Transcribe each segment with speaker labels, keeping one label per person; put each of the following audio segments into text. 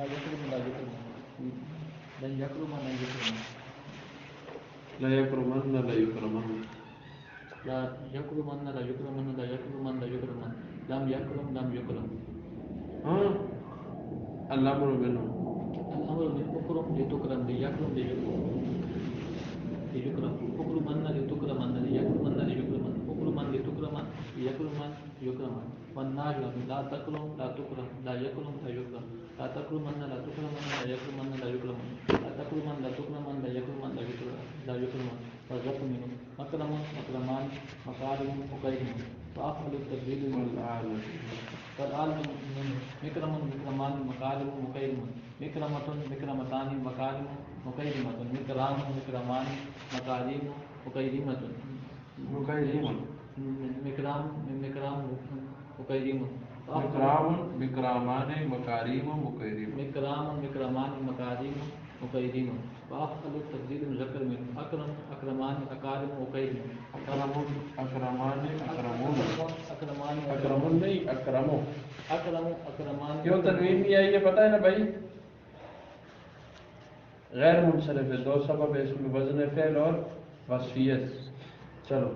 Speaker 1: لا يكرم لا يكرم لن يكرم لن يكرم
Speaker 2: لا يكرمن لا يكرمن
Speaker 1: لا يكرمن لا يكرمن لا يكرمن لا يكرمن لم يكرم لم يكرم
Speaker 2: ہاں الامر منه
Speaker 1: الأمر بالأكرم لتكرم ليكرم ليكرم ليكرم أكرمن لتكرمن ليكرمن ليكرمن أكرمن لتكرمن ليكرمن يكرمن والنهي لا تكرم لا تكرم لا يكرم لا يكرم لا تكرمن لا تكرمن لا يكرمن لا يكرمن لا تكرمن لا تكرمن لا يكرمن لا يكرمن لا يكرمن والرفع منه مكرم مكرمان مكارم مكرم وأفعل التبديل
Speaker 2: والآل
Speaker 1: والآل منه مكرم مكرمان مكارم مكرم مكرمة مكرمتان مكارم مكرمة مكرام مكرمان مكارم مكرمة
Speaker 2: مكرم
Speaker 1: مكرام مكرام مكرم
Speaker 2: مكرام مكرامان مكارم مكرم
Speaker 1: مكرام مكرمان مكارم مكرم وأفعل التبديل مذكر منه أكرم أكرمان أكارم مكرم
Speaker 2: اکرم اکرمان اکرمون
Speaker 1: أكرمان
Speaker 2: اکرمون نہیں اکرمو
Speaker 1: أكرم أكرمان
Speaker 2: کیوں تنوین نہیں آئی یہ پتہ ہے نا بھائی غیر منصرف ہے دو سبب ہے اس میں وزن فعل اور وصفیت چلو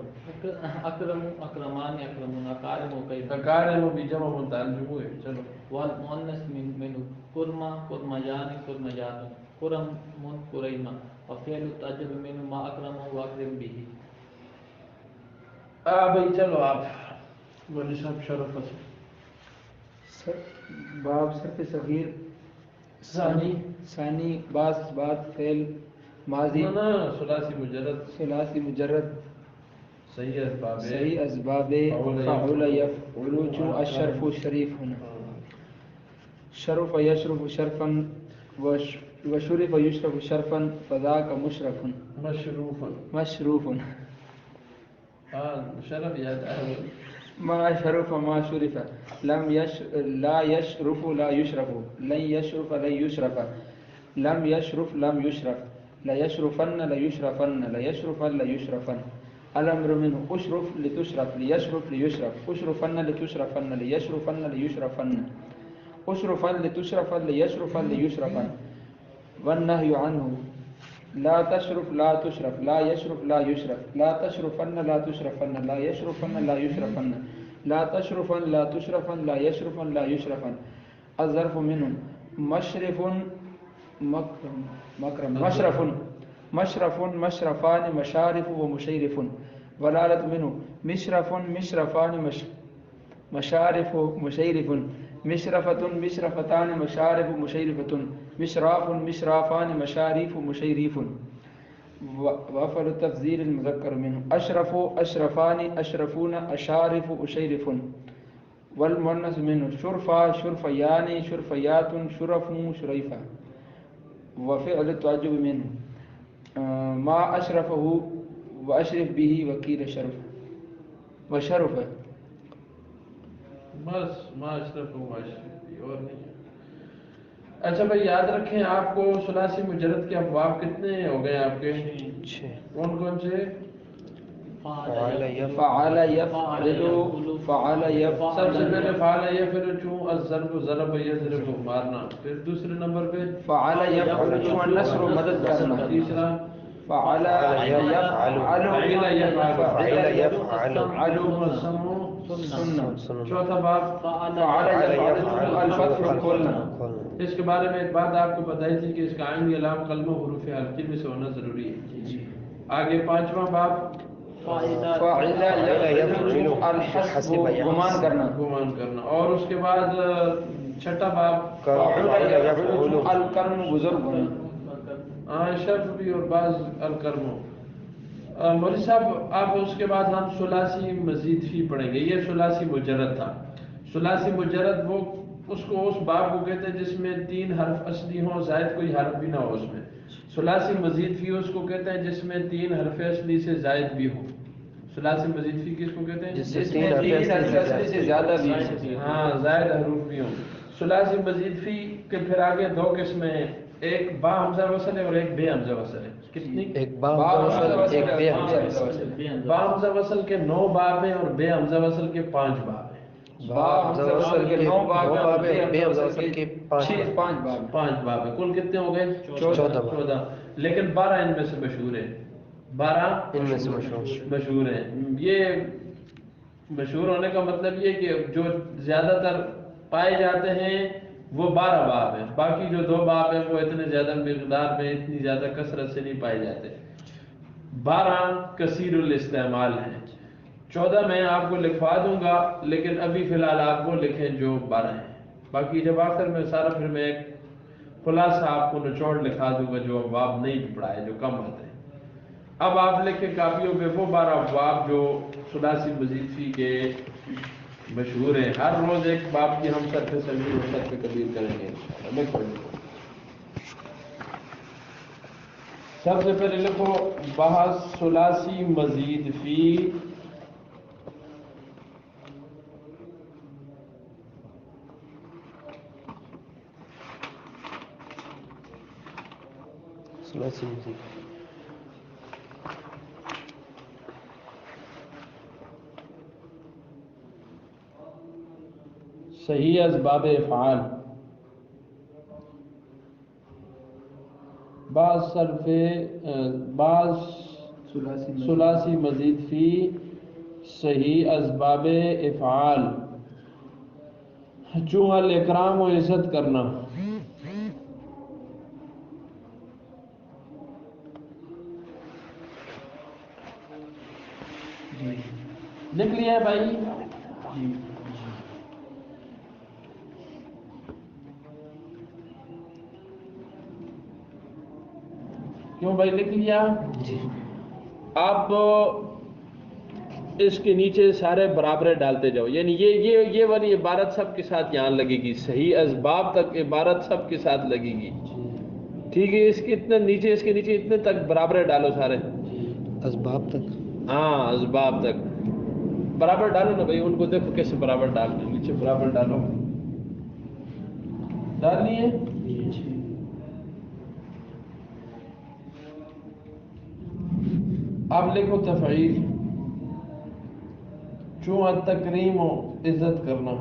Speaker 1: أكرم أكرمان أكرمون أكارم مكرم
Speaker 2: اکارم بھی جمع متعلق ہے چلو
Speaker 1: والمؤنث منه كرما كرميان كرميات كرم كريما وفعل التعجب منه ما أكرمه وأكرم به
Speaker 2: بھائی چلو آپ مولوی صاحب شرف سے
Speaker 3: باب صرف صغیر
Speaker 2: ثانی
Speaker 3: ثانی باس بات فعل ماضی
Speaker 2: نا ثلاثی مجرد
Speaker 3: ثلاثی مجرد
Speaker 2: صحیح اسباب ہے
Speaker 3: صحیح اسباب فعل یفعل چون الشرف شریف ہونا شرف یشرف شرفا وشرف یشرف شرفا فذاک مشرف
Speaker 2: مشروفا
Speaker 3: مشروف
Speaker 2: ہاں شرف یاد ہے
Speaker 3: ما شرف ما شرف لم لا يشرف لا يشرف لن يشرف لن يشرف لم يشرف لم يشرف لا يشرفن لا يشرفن لا يشرفن لا يشرفن الامر منه اشرف لتشرف ليشرف ليشرف اشرفن لتشرفن ليشرفن ليشرفن اشرفن لتشرفن ليشرفن ليشرفن والنهي عنه لا تشرف لا تشرف لا يشرف لا يشرف لا تشرفن لا تشرفن لا يشرفن لا يشرفن لا تشرفن لا تشرفن لا يشرفن لا يشرفن الظرف منه مشرف مكرم مشرف مشرف مشرفان مشارف ومشيرف ولالة منه مشرف مشرفان مشارف مشيرف مشرفة مشرفتان مشارف مشيرفة مشراف مشرافان مشاريف مشيريف وأفعل التفضيل المذكر منه أشرف أشرفان أشرفون أشارف أشيرف والمؤنث منه شرفا شرفيان شرفيات شرف شريفا وفعل التعجب منه ما أشرفه وأشرف به وكيل شرف وشرف
Speaker 2: بس ما اشرف ہوں ما اشرف اور نہیں اچھا بھائی یاد رکھیں آپ کو ثلاثی مجرد کے ابواب کتنے ہو گئے آپ کے کون کون سے
Speaker 3: فعل يفعل فعل يفعل
Speaker 2: سب سے پہلے فعل یفعل چوں الضرب ضرب یضرب مارنا پھر دوسرے نمبر پہ
Speaker 3: فعل يفعل چون النصر مدد کرنا
Speaker 2: تیسرا
Speaker 3: فعل يفعل
Speaker 2: چوتھا باب
Speaker 3: فعل يفعل الفتح کھولنا
Speaker 2: اس کے بارے میں ایک بات آپ کو بتائی تھی کہ اس کا عین علام کلمہ حروف حلقی میں سے ہونا ضروری ہے آگے پانچواں باب
Speaker 3: فاعل يفعل الحسب گمان
Speaker 2: کرنا اور اس کے بعد چھٹا باب
Speaker 3: فاعل يفعل الکرم بزرگ ہونا
Speaker 2: شرف بھی اور بعض الکرم مولوی صاحب آپ اس کے بعد ہم ثلاثی مزید فی پڑھیں گے یہ ثلاثی مجرد تھا ثلاثی مجرد وہ اس کو اس باب کو کہتے ہیں جس میں 3 حرف اصلی ہوں زائد کوئی حرف بھی نہ ہو اس میں ثلاثی مزید فی اس کو کہتے ہیں جس میں 3 حرف اصلی سے زائد بھی ہوں ثلاثی مزید فی کس کو کہتے ہیں
Speaker 3: جس میں 3 حرف اصلی سے زیادہ بھی
Speaker 2: ہاں زائد حروف بھی ہوں ثلاثی مزید فی کے پھر آگے 2 قسمیں ہیں ایک با حمزہ وصل ہے اور ایک بے حمزہ وصل ہے کتنی
Speaker 3: ایک با حمزہ وصل ایک بے حمزہ وصل
Speaker 2: با حمزہ وصل کے 9 باب ہیں اور بے حمزہ وصل کے 5 باب ہیں
Speaker 3: باب
Speaker 4: وصل کے
Speaker 3: 9 باب
Speaker 4: دو باب
Speaker 3: ہیں،
Speaker 4: ہیں، بے حمزہ وصل کے
Speaker 3: 5 باب ہیں۔
Speaker 2: 5 باب ہے، کل کتنے ہو گئے؟
Speaker 4: 14 باب
Speaker 2: 14، لیکن 12 ان میں سے مشہور ہیں، 12
Speaker 4: ان میں سے مشہور
Speaker 2: مشہور ہیں۔ یہ مشہور ہونے کا مطلب یہ کہ جو زیادہ تر پائے جاتے ہیں وہ 12 باب ہیں، باقی جو 2 باب ہیں وہ اتنے زیادہ مقدار میں اتنی زیادہ کثرت سے نہیں پائے جاتے۔ 12 کثیر الاستعمال ہیں، 14 میں آپ کو لکھوا دوں گا، لیکن ابھی فی الحال آپ وہ لکھیں جو 12 ہیں، باقی جب آخر میں سارا پھر میں ایک خلاصہ آپ کو نچوڑ لکھا دوں گا جو باب نہیں پڑھائے، جو کم آتے ہیں۔ اب آپ لکھیں کاپیوں پہ وہ 12 باب جو ثلاثی مزید فی کے مشہور ہیں، ہر روز ایک باب کی ہم صرف صغیر و صرف کبیر کریں گے انشاءاللہ۔ لکھو سب سے پہلے لکھو بحث ثلاثی مزید فی
Speaker 4: ثلاثی مزید
Speaker 2: صحیح اسباب افعال، بعض ثلاثی مزید فی صحیح اسباب افعال، چوں الاکرام و عزت کرنا، لکھ لیا ہے بھائی؟ کیوں بھائی لکھ لیا؟ اب اس کے نیچے سارے برابرے ڈالتے جاؤ، یعنی یہ والی عبارت سب کے ساتھ یہاں لگے گی، صحیح اسباب تک عبارت سب کے ساتھ لگے گی، ٹھیک ہے؟ اس کے اتنے نیچے، اس کے نیچے اتنے تک برابرے ڈالو سارے،
Speaker 4: اسباب تک،
Speaker 2: ہاں اسباب تک برابر ڈالو نا بھائی، ان کو دیکھو کیسے برابر ڈالتے ہیں، نیچے برابر ڈالو، ڈال لیے؟ اب لکھو تفعیل، چوں التکریم و عزت کرنا،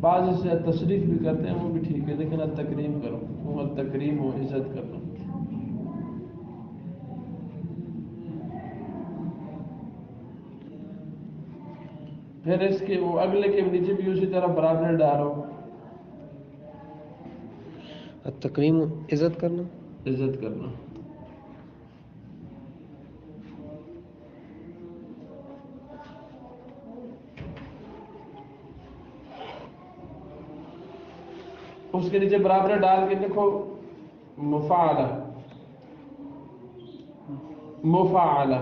Speaker 2: بعض اسے تصریف بھی کرتے ہیں وہ بھی ٹھیک ہے، لیکن التکریم کرو، چوں التکریم و عزت کرنا۔ پھر اس کے وہ اگلے کے نیچے بھی اسی طرح برابر ڈالو،
Speaker 4: التکریم عزت کرنا،
Speaker 2: عزت کرنا۔ اس کے نیچے برابر ڈال کے لکھو مفعلہ، مفعلہ،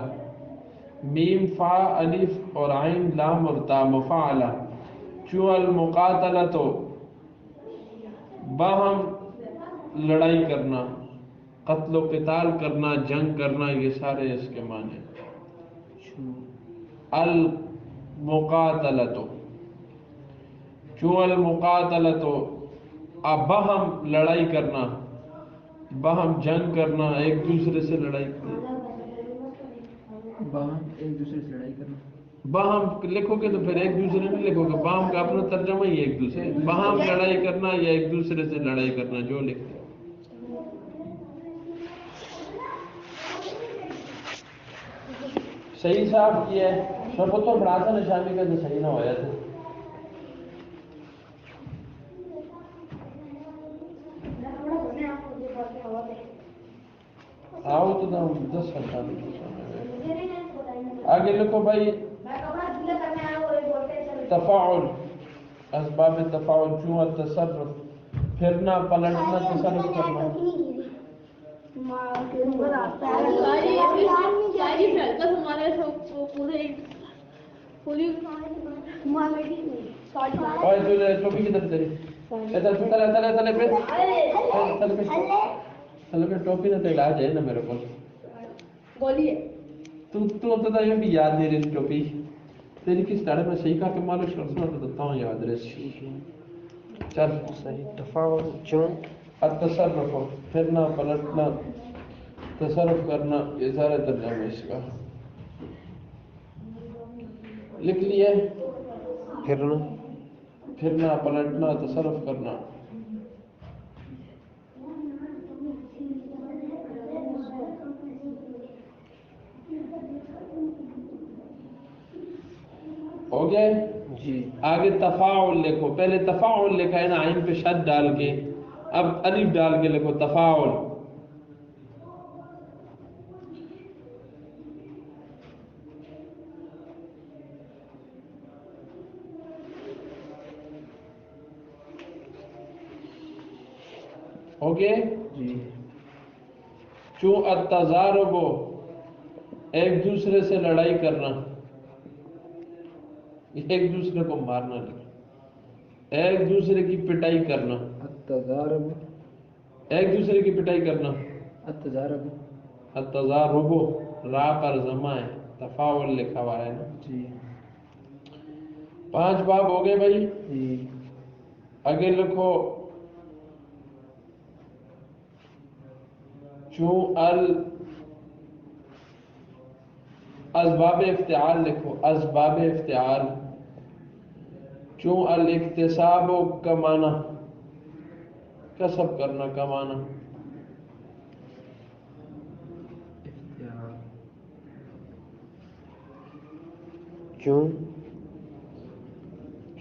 Speaker 2: میم فا الف اور عین لام اور تا، مفعلہ، چوں المقاتلہ تو باہم لڑائی کرنا، قتل و قتال کرنا، جنگ کرنا، یہ سارے اس کے معنی۔ المقاتلہ تو، چوں المقاتلہ تو باہم لڑائی کرنا، باہم جنگ کرنا، ایک دوسرے سے لڑائی کرنا،
Speaker 3: باہم ایک دوسرے سے لڑائی کرنا،
Speaker 2: باہم لکھو گے تو پھر ایک دوسرے نہیں لکھو گے، باہم کا اپنا ترجمہ ہی ایک دوسرے، باہم لڑائی کرنا یا ایک دوسرے سے لڑائی کرنا، جو لکھتے ہیں۔ صحیح صاحب کیا ہے، سب تو بڑا تھا نشانی کا تو صحیح نہ ہویا تھا۔ آؤ تو نہ 10 آگے لکھو بھائی تفاعل، اسباب تفاعل، چوں التصرف، پھرنا پلٹنا، تصرف کرنا، ٹوپی کدھر تیری؟ ٹوپی نہ علاج ہے نا میرے کو، تو یہ بھی یاد نہیں رہی ٹوپی تیری کس طرح میں صحیح کہا کہ مالش کرنا تو دیتا ہوں یاد رہے۔ چل
Speaker 4: صحیح تفاعل، چوں
Speaker 2: التصرف، پھرنا پلٹنا، تصرف کرنا، یہ سارے ترجمے اس کا لکھ لیے۔
Speaker 4: پھرنا
Speaker 2: پھرنا، پلٹنا، تصرف کرنا. ہو گئے؟
Speaker 3: جی.
Speaker 2: آگے تفاعل لکھو. پہلے تفاعل لکھا ہے نا عین پہ شد ڈال کے، اب الف ڈال کے لکھو تفاعل. ہو گئے؟
Speaker 3: جی.
Speaker 2: چون التضارب، ایک دوسرے سے لڑائی کرنا، ایک دوسرے کو مارنا نہیں، ایک دوسرے کی پٹائی کرنا.
Speaker 3: التضارب،
Speaker 2: ایک دوسرے کی پٹائی کرنا.
Speaker 3: التضارب.
Speaker 2: التضارب را پر ضمہ ہے، تفاعل لکھا ہوا ہے نا.
Speaker 3: جی.
Speaker 2: 5 باب ہو گئے بھائی.
Speaker 3: جی.
Speaker 2: آگے لکھو چون اسباب افتعال لکھو. اسباب افتعال چون الاکتساب کمانا، کسب کرنا، کمانا.
Speaker 3: افتعال.
Speaker 4: چون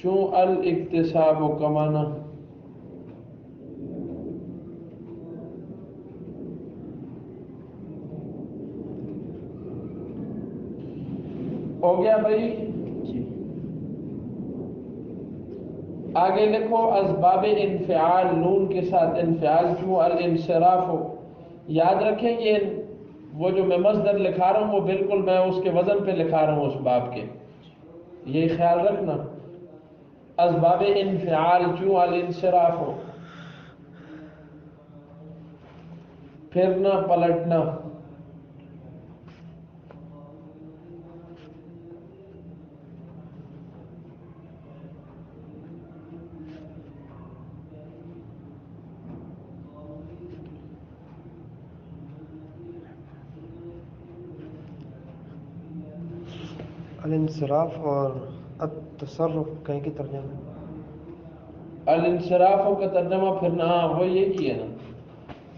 Speaker 2: چون الاکتساب کمانا. ہو گیا بھائی.
Speaker 3: جی.
Speaker 2: آگے لکھو اسباب انفعال، نون کے ساتھ انفعال. چون الانصراف ہو. یاد رکھیں یہ وہ جو میں مصدر لکھا رہا ہوں وہ بالکل میں اس کے وزن پہ لکھا رہا ہوں اس باب کے، یہ خیال رکھنا. اسباب انفعال چون الانصراف ہو، پھرنا، پلٹنا.
Speaker 4: الانصراف اور التصرف کہیں کی ترجمہ؟
Speaker 2: الانصراف کا ترجمہ پھرنا، ہاں وہ یہ کیا نا،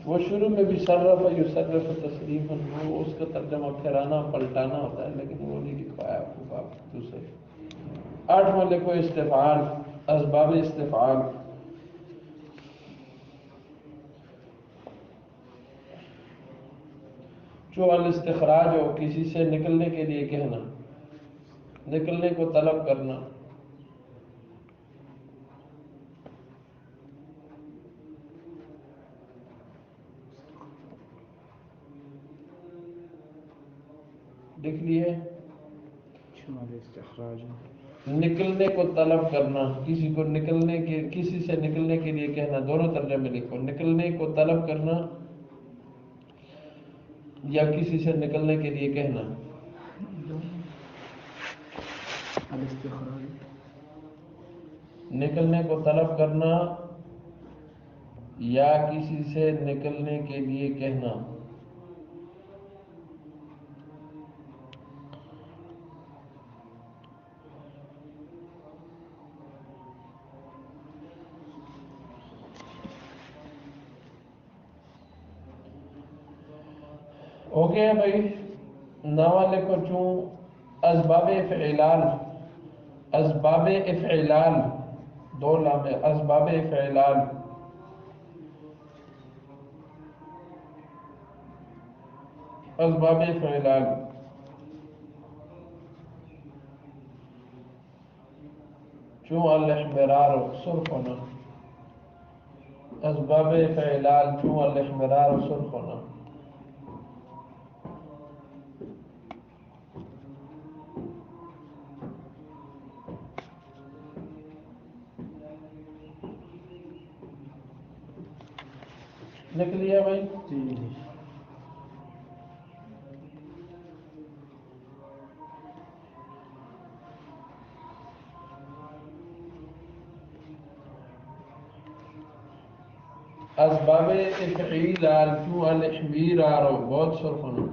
Speaker 2: وہ شروع میں بھی صرف یصرف تصریفا، وہ اس کا ترجمہ پھرانا، پلٹانا ہوتا ہے، لیکن وہ نہیں لکھوایا آپ کو باب دوسرے. 8واں لکھو استفعال، اسباب استفعال. جو الاستخراج ہو، کسی سے نکلنے کے لیے کہنا، نکلنے کو طلب کرنا. لکھ لیے؟
Speaker 3: شمال استخراج.
Speaker 2: نکلنے کو طلب کرنا، کسی کو نکلنے کے، کسی سے نکلنے کے لیے کہنا. دونوں ترجمے لکھو، نکلنے کو طلب کرنا یا کسی سے نکلنے کے لیے کہنا.
Speaker 3: الاستخراج.
Speaker 2: نکلنے کو طلب کرنا یا کسی سے نکلنے کے لیے کہنا. ہو گیا بھائی. 9واں لکھو چون اسباب افعلال. اسباب افعلال 2 لام ہے. اسباب افعلال. اسباب افعلال چون الاحمرار سرخ ہونا. اسباب افعلال چون الاحمرار سرخ ہونا. لکھ لیا بھائی؟
Speaker 3: جی.
Speaker 2: اسباب افعیلال چون الاحمرار بہت سرخ ہونا.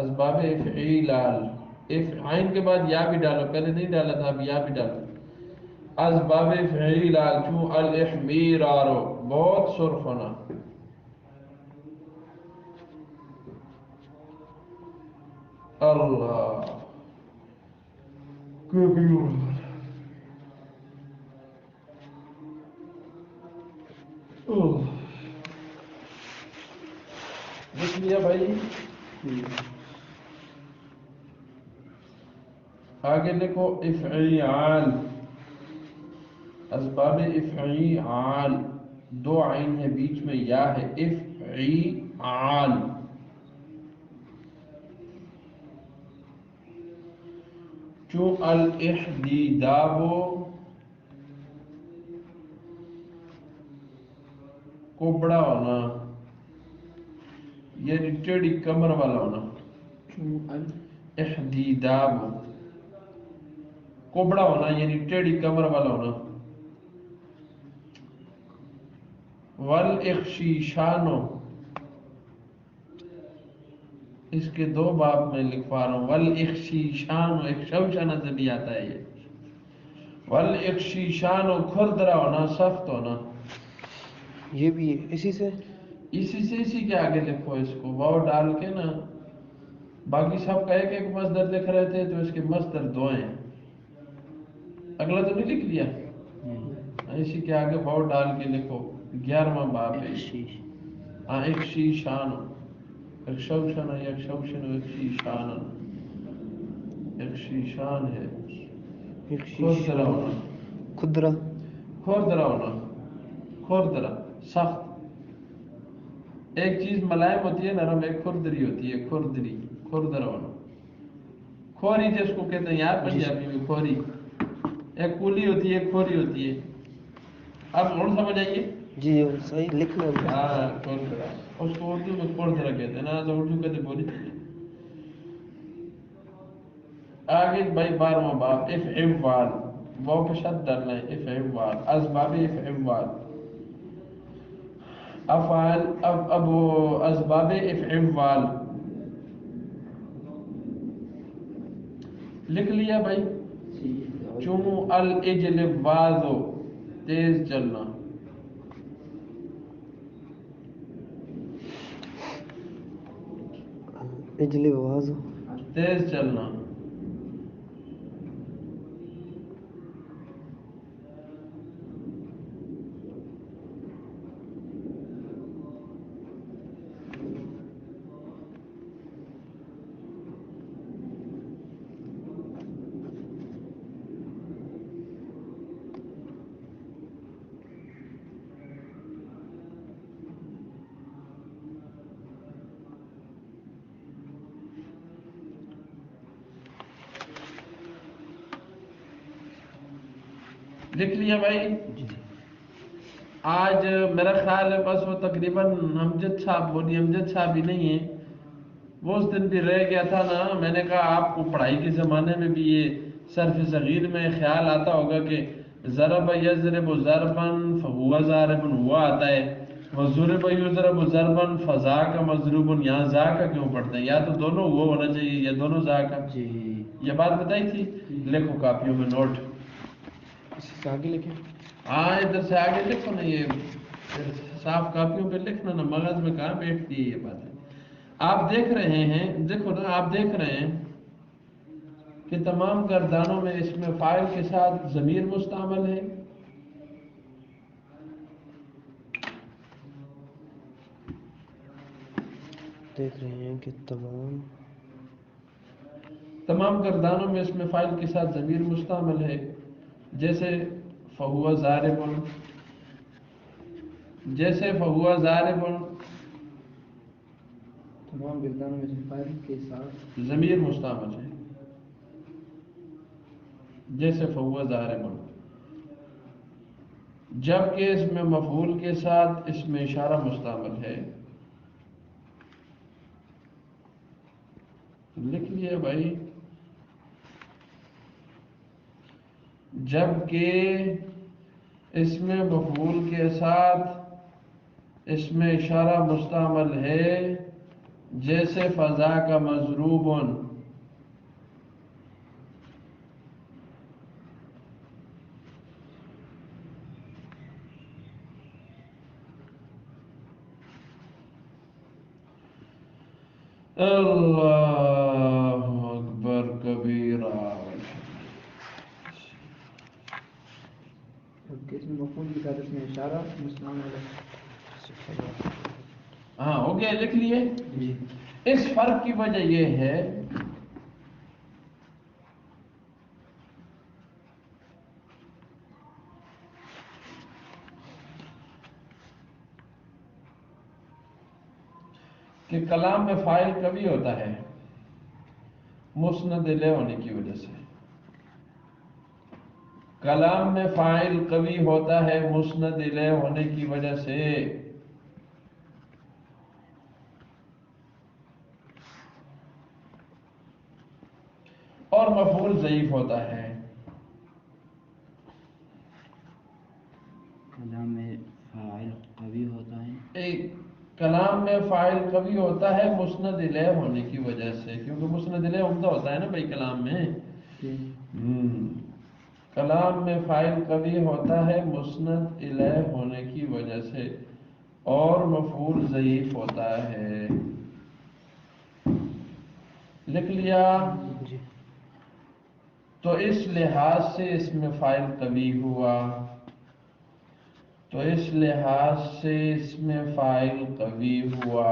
Speaker 2: اسباب افعیلال عین کے بعد یا بھی ڈالو، پہلے نہیں ڈالا تھا، اب یا بھی ڈالو. اسباب فعیل چوں الاحمیرارو، بہت سرخ ہونا. اللہ دیکھ لیا بھائی. آگے لکھو افعیال، اسباب افعیال، دو عین ہے بیچ میں یا ہے. افعیال چوں الاحدیدابو، کوبڑا ہونا یعنی ٹیڑھی کمر والا ہونا. احدیداب کوبڑا ہونا یعنی ٹیڑھی کمر والا ہونا. والاخشیشانو، اس کے دو باب میں لکھوا رہا ہوں. والاخشیشانو، ایک شوشانہ سے بھی آتا ہے یہ. والاخشیشانو کھردرا ہونا، سخت ہونا.
Speaker 4: یہ بھی اسی سے
Speaker 2: اسی کے آگے لکھو اس کو واو ڈال کے نا. باقی سب کا ایک ایک مصدر لکھ رہے تھے تو اس کے مصدر دو ہیں. اگلا تو نہیں لکھ لیا، اسی کے آگے واو ڈال کے لکھو. 11واں باب ہے. ہاں ایک شیشان، ایک شوشن ہے، ایک شوشن، ایک شیشان، ایک شیشان ہے. کھردرا ہونا،
Speaker 4: خدرہ،
Speaker 2: کھردرا ہونا، کھردرا سخت. ایک چیز ملائم ہوتی ہے نرم، ایک کھردری ہوتی ہے. کھردری، کھردرا ہونا. کھوری جس کو کہتے ہیں یار پنجابی میں کھوری. ایک کولی ہوتی ہے، ایک کھوری ہوتی ہے. اب اور سمجھ آئیے.
Speaker 4: جی صحیح لکھنا ہے.
Speaker 2: ہاں کھردرا، اس کو اردو میں کھردرا کہتے ہیں نا، تو اردو کہتے بولی چیزیں. آگے بھائی 12واں باب افعوال، واو پہ شد ڈالنا ہے. افعوال، اسباب افعوال، افعال. اب اسباب افعوال لکھ لیا بھائی. چوں الاجلبازو، تیز چلنا.
Speaker 4: اجلی آواز،
Speaker 2: تیز چلنا. لکھ لیا بھائی. آج میرا خیال ہے بس وہ تقریباً امجد صاحب، بولی امجد صاحب ہی نہیں ہے، وہ اس دن بھی رہ گیا تھا نا. میں نے کہا آپ کو پڑھائی کے زمانے میں بھی یہ صرف صغیر میں خیال آتا ہوگا کہ ضرب یضرب ضربن فہو ضارب، ہوا آتا ہے. وضرب یضرب ضربن فذا کا مضروب، یہاں ذا کا کیوں پڑھتے ہیں؟ یا تو دونوں وہ ہونا چاہیے یا دونوں ذا کا. یہ بات بتائی تھی. لکھو کاپیوں میں نوٹ.
Speaker 4: اسی سے آگے لکھیں.
Speaker 2: ہاں ادھر سے آگے لکھو نا، یہ صاف کاپیوں پہ لکھنا نا، مغز میں کہاں بیٹھتی ہے یہ بات ہے. آپ دیکھ رہے ہیں، دیکھو نا، آپ دیکھ رہے ہیں کہ تمام گردانوں میں اس میں فاعل کے ساتھ ضمیر مستعمل ہے.
Speaker 4: دیکھ رہے ہیں کہ
Speaker 2: تمام گردانوں میں اس میں فاعل کے ساتھ ضمیر مستعمل ہے. جیسے فہو ضارب، جیسے فہو ضارب،
Speaker 3: تمام گردانوں میں فاعل کے ساتھ
Speaker 2: ضمیر مستعمل ہے. جیسے فہو ضارب، جبکہ اس میں مفعول کے ساتھ اس میں اشارہ مستعمل ہے. لکھ لیے بھائی. جبکہ اس میں مفعول کے ساتھ اس میں اشارہ مستعمل ہے. جیسے فضا کا مضروب، اللہ اکبر کبیرہ.
Speaker 3: اس میں مفعول کی طرف اس میں اشارہ مسلمان علیہ.
Speaker 2: ہاں ہو گیا، لکھ لیے.
Speaker 3: جی
Speaker 2: اس فرق کی وجہ یہ ہے کہ کلام میں فاعل کبھی ہوتا ہے مسند الیہ ہونے کی وجہ سے. کلام میں فاعل قوی ہوتا ہے مسند الیہ ہونے کی وجہ سے. اور مفعول ضعیف ہوتا ہے.
Speaker 5: کلام میں فاعل قوی ہوتا ہے.
Speaker 2: کلام میں فاعل قوی ہوتا ہے مسند الیہ ہونے کی وجہ سے، کیونکہ مسند الیہ عمدہ ہوتا ہے نا بھائی کلام میں. کلام میں فاعل قوی ہوتا ہے مسند الیہ ہونے کی وجہ سے، اور مفعول ضعیف ہوتا ہے. لکھ لیا.
Speaker 4: جی
Speaker 2: تو اس لحاظ سے اس میں فاعل قوی ہوا، تو اس لحاظ سے اس میں فاعل قوی ہوا.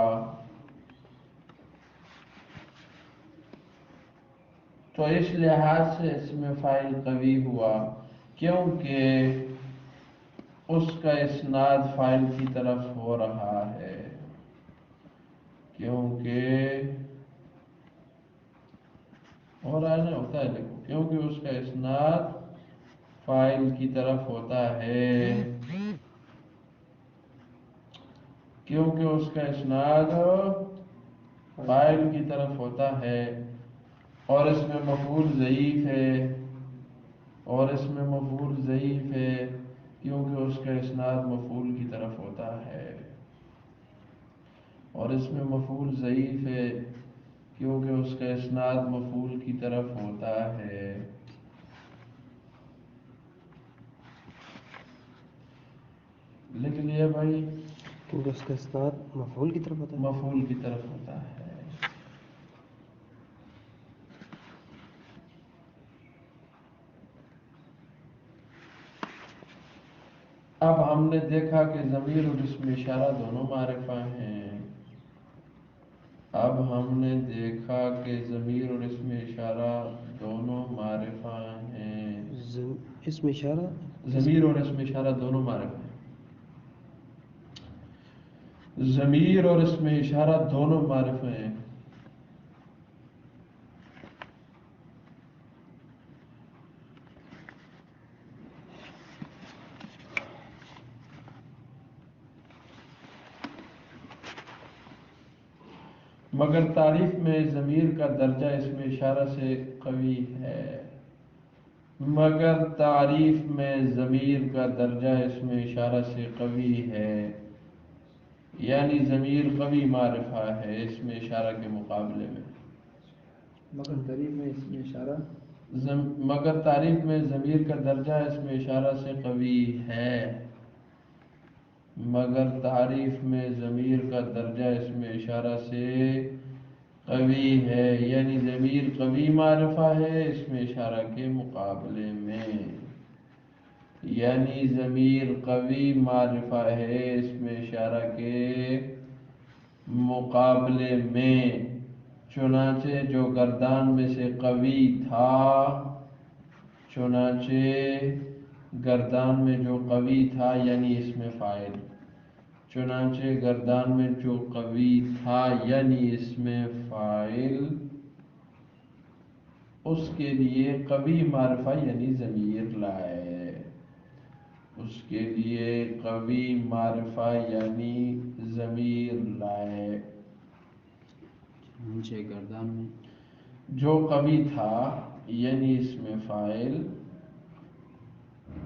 Speaker 2: تو اس لحاظ سے اس میں فاعل قوی ہوا کیونکہ اس کا اسناد فاعل کی طرف ہو رہا ہے. کیونکہ ہو رہا ہے نا، ہوتا ہے دیکھو، کیونکہ اس کا اسناد فاعل کی طرف ہوتا ہے. کیونکہ اس کا اسناد فاعل کی طرف ہوتا ہے، اور اس میں مفعول ضعیف ہے. اور اس میں مفعول ضعیف ہے کیونکہ اس کا اسناد مفعول کی طرف ہوتا ہے. اور اس میں مفعول ضعیف ہے کیونکہ اس کا اسناد مفعول کی طرف ہوتا ہے. لکھ لیا بھائی.
Speaker 4: کیونکہ اس کا اسناد مفعول کی طرف ہوتا ہے.
Speaker 2: مفعول کی طرف ہوتا ہے. اب ہم نے دیکھا کہ ضمیر اور اسم اشارہ دونوں معرفہ ہیں. اب ہم نے دیکھا کہ ضمیر اور اسم اشارہ دونوں معرفہ ہیں.
Speaker 4: اسم اشارہ
Speaker 2: ضمیر اور اسم اشارہ دونوں معرفہ ہیں. ضمیر اور اسم اشارہ دونوں معرفہ ہیں. مگر تعریف میں ضمیر کا درجہ اسم اشارہ سے قوی ہے. مگر تعریف میں ضمیر کا درجہ اسم اشارہ سے قوی ہے، یعنی ضمیر قوی معرفہ ہے اسم اشارہ کے مقابلے میں.
Speaker 3: مگر تعریف میں اس میں اشارہ
Speaker 2: مگر تعریف میں ضمیر کا درجہ اسم اشارہ سے قوی ہے. مگر تعریف میں ضمیر کا درجہ اسم اشارہ سے قوی ہے، یعنی ضمیر قوی معرفہ ہے اسم اشارہ کے مقابلے میں. یعنی ضمیر قوی معرفہ ہے اسم اشارہ کے مقابلے میں. چنانچہ جو گردان میں سے قوی تھا، چنانچہ گردان میں جو قوی تھا یعنی اسم فاعل، چنانچہ گردان میں جو قوی تھا یعنی اسم فاعل، اس کے لیے قوی معرفہ یعنی ضمیر لائے. اس کے لیے قوی معرفہ یعنی ضمیر لائے.
Speaker 5: چنانچہ گردان میں
Speaker 2: جو قوی تھا یعنی اسم فاعل،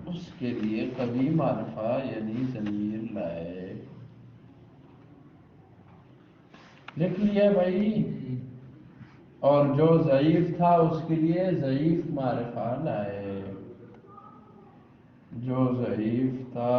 Speaker 2: اس کے لیے قوی معرفہ یعنی ضمیر لائے. لکھ لیا بھائی. اور جو ضعیف تھا اس کے لیے ضعیف معرفہ لائے. جو ضعیف تھا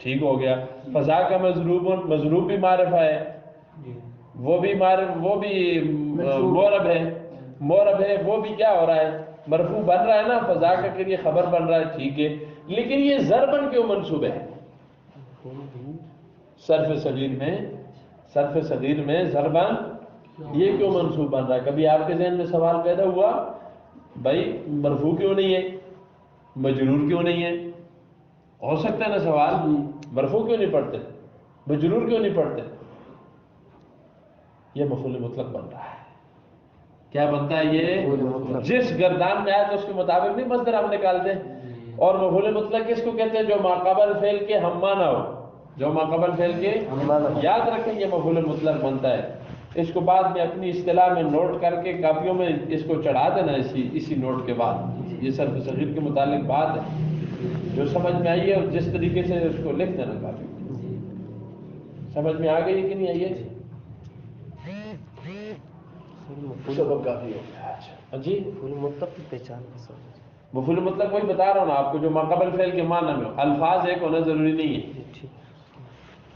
Speaker 2: ٹھیک ہو گیا. فضا کا مضروب بھی معرفہ ہے, وہ بھی مورب ہے, وہ بھی کیا ہو رہا ہے, مرفوع بن رہا ہے نا, فضا کا کے لیے خبر بن رہا ہے, ٹھیک ہے. لیکن یہ ضربن کیوں منصوب ہے صرف صغیر میں ضربن یہ کیوں منصوب بن رہا ہے؟ کبھی آپ کے ذہن میں سوال پیدا ہوا بھائی مرفوع کیوں نہیں ہے, مجرور کیوں نہیں ہے؟ ہو سکتا ہے نا سوال, مرفوع کیوں نہیں پڑھتے, مجرور کیوں نہیں پڑھتے؟ یہ مفعول مطلق بن رہا ہے. کیا بنتا ہے یہ؟ جس گردان میں آیا تو اس کے مطابق نہیں مصدر ہم نکالتے. اور مفعول مطلق کس کو کہتے ہیں؟ جو ماقبل فعل کے ہم معنی ہو, جو ماقبل فعل کے یاد رکھیں یہ مفعول مطلق بنتا ہے. اس کو بعد میں اپنی اصطلاح میں نوٹ کر کے کاپیوں میں اس کو چڑھا دینا اسی نوٹ کے بعد. یہ صرف صغیر کے متعلق بات ہے, جو سمجھ میں آئی ہے اور جس طریقے سے اس کو لکھ دینا کافی. سمجھ میں آ گئی کہ نہیں آئی ہے؟ سبق کافی ہو گیا. اچھا جی,
Speaker 4: مفعول مطلق کی پہچان کا سوال.
Speaker 2: مفعول مطلق وہی بتا رہا ہوں نا آپ کو, جو ماقبل فعل کے معنی میں ہو. الفاظ ایک ہونا ضروری نہیں ہے,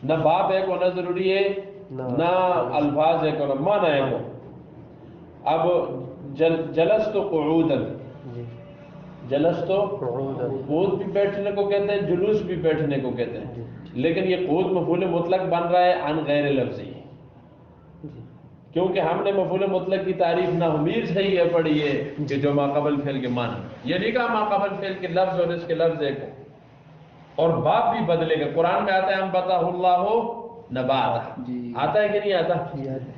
Speaker 2: نہ باب ایک ہونا ضروری ہے, نہ الفاظ ایک ہونا, معنی ایک ہو. اب جلست قعودا, جلست قعود بھی بیٹھنے کو کہتے ہیں, جلوس بھی بیٹھنے کو کہتے ہیں. لیکن یہ قعود مفعول مطلق بن رہا ہے عن غیر لفظی, کیونکہ ہم نے مفعول مطلق کی تعریف نہ امیر سے ہی یہ پڑھی ہے کہ جو ماقبل فعل کے معنی. یہ نہیں کہا ماقبل فعل کے لفظ اور اس کے لفظ ایک ہو, اور باب بھی بدلے گا. قرآن میں آتا ہے انبتہ اللہ نبات, آتا ہے کہ نہیں آتا؟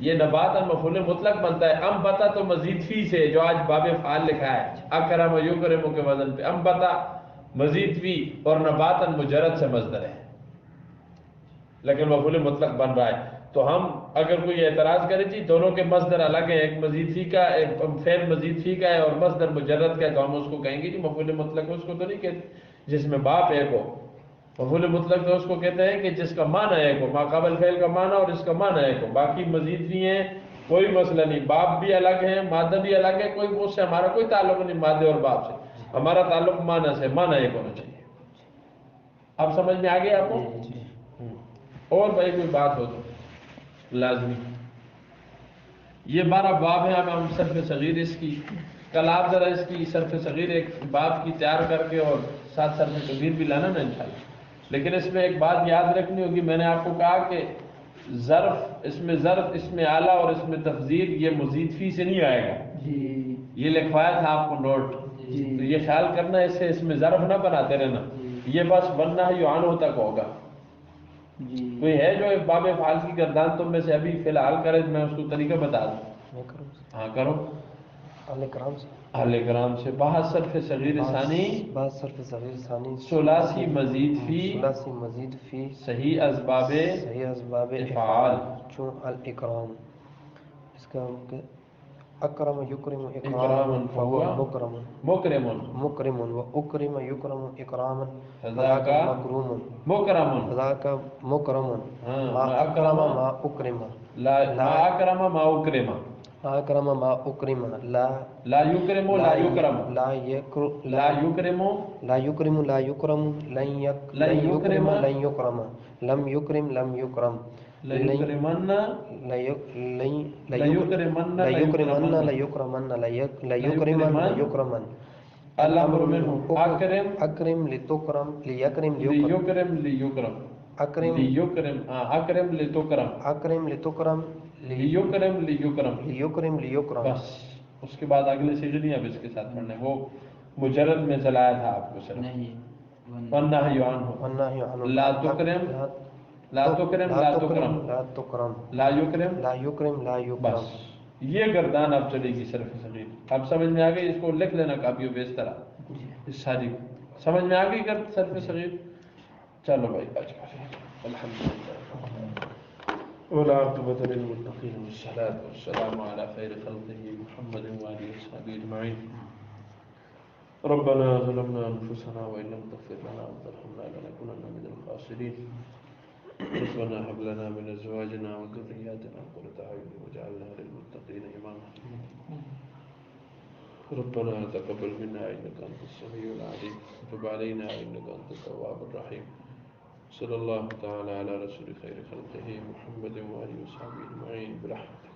Speaker 2: یہ نبات مفعول مطلق بنتا ہے. انبتہ تو مزید فی سے, جو آج باب فعال لکھا ہے, اکرم یکرم کے وزن پہ انبتہ مزید فی, اور نباتا مجرد سے مصدر ہے, لیکن مفعول مطلق بن رہا ہے. تو ہم اگر کوئی اعتراض کرے جی دونوں کے مصدر الگ ہیں, ایک مزید فی کا, ایک فعل مزید فی کا ہے اور مصدر مجرد کا ہے, تو ہم اس کو کہیں گے جی مفعول مطلق. اس کو تو نہیں کہتے جس میں باپ ایک ہو. مفعول مطلق تو اس کو کہتے ہیں کہ جس کا معنی ایک ہو, ماقبل فعل کا معنی اور اس کا معنی ایک ہو. باقی مزید فی ہیں, کوئی مسئلہ نہیں, باپ بھی الگ ہے, مادہ بھی الگ ہے, کوئی اس سے ہمارا کوئی تعلق نہیں مادے اور باپ سے, ہمارا تعلق معنی سے, معنی ایک ہونا چاہیے. اب سمجھ میں آ گئی آپ کو؟ اور بھائی کوئی بات ہو تو لازمی. یہ 12 باب ہیں. اب ہم صرف صغیر اس کی, کل آپ ذرا اس کی صرف صغیر ایک باب کی تیار کر کے اور ساتھ صرف کبیر بھی لانا نا انشاءاللہ. لیکن اس میں ایک بات یاد رکھنی ہوگی, میں نے آپ کو کہا کہ ظرف, اس میں اعلیٰ اور اس میں تفضیل, یہ مزید فی سے نہیں آئے گا. یہ لکھوایا تھا آپ کو نوٹ, تو یہ خیال کرنا اس میں ظرف نہ بناتے رہنا. یہ بس بننا ہے یعنو تک ہوگا. کوئی ہے جو باب فعال کی گردان تم میں سے ابھی فی الحال کرے, میں اس کو طریقہ بتا دوں. ہاں کرو. اہل کرام سے بحث صرف صغیر ثانی, ثلاثی مزید فی, صحیح اسباب افعال,
Speaker 4: چون الاکرام, اس کا اکرم یکرم
Speaker 2: اکراما
Speaker 4: فهو مکرم,
Speaker 2: مکرم
Speaker 4: و اکرم یکرم اکراما
Speaker 2: فذاک
Speaker 4: مکروم,
Speaker 2: مکرم,
Speaker 4: فذاک مکرم, ما
Speaker 2: اکرم
Speaker 4: ما اکرم,
Speaker 2: ما اکرم ما اکرم,
Speaker 4: اکرم ما اکرم,
Speaker 2: لا یکرم لا یکرم, لا یکرم
Speaker 4: لا یکرم لا یکرم, لن یکرم لن یکرم, لم یکرم لم یکرم,
Speaker 2: لا یکرمن
Speaker 4: لا یکرمن لا یکرمن, لا یکرمن لا یکرمن.
Speaker 2: الامر منه اکرم
Speaker 4: اکرم لتکرم, لیکرم
Speaker 2: لیکرم لیکرم,
Speaker 4: اکرم
Speaker 2: لیکرم اکرم لتکرم,
Speaker 4: اکرم لتکرم,
Speaker 2: لیکرم لیکرم,
Speaker 4: لیکرم لیکرم.
Speaker 2: بس اس کے بعد اگلے سیدھے نہیں اب اس کے ساتھ پڑھنے. وہ مجرد میں چلایا تھا آپ کو صرف. والنہی عنہ, لا تکرم لا تکرم لا تکرم,
Speaker 4: لا تکرم,
Speaker 2: لا یکرم
Speaker 4: لا یکرم لا یکرم.
Speaker 2: بس یہ گردان اب چلے گی صرف صغیر. اب سمجھ میں آ گئی؟ اس کو لکھ لینا کاپیوں پہ اس طرح, اس ساری سمجھ میں آ گئی صرف صغیر. چلو بھائی بچ کر الحمدللہ والعاقبۃ للمتقین والصلاۃ والسلام علی خیر خلقہ محمد وآلہ وصحبہ اجمعین. ربنا ظلمنا انفسنا وان لم تغفر لنا وترحمنا لنكونن من الخاسرین. ربنا هب لنا من ازواجنا وذرياتنا قرة اعين واجعلنا للمتقين اماما. ربنا تقبل منا انك انت السميع العليم وتب علينا انك انت التواب الرحيم. صلی اللہ تعالی علی رسول خیر خلقہ محمد و آلہ و صحبہ اجمعین برحمتک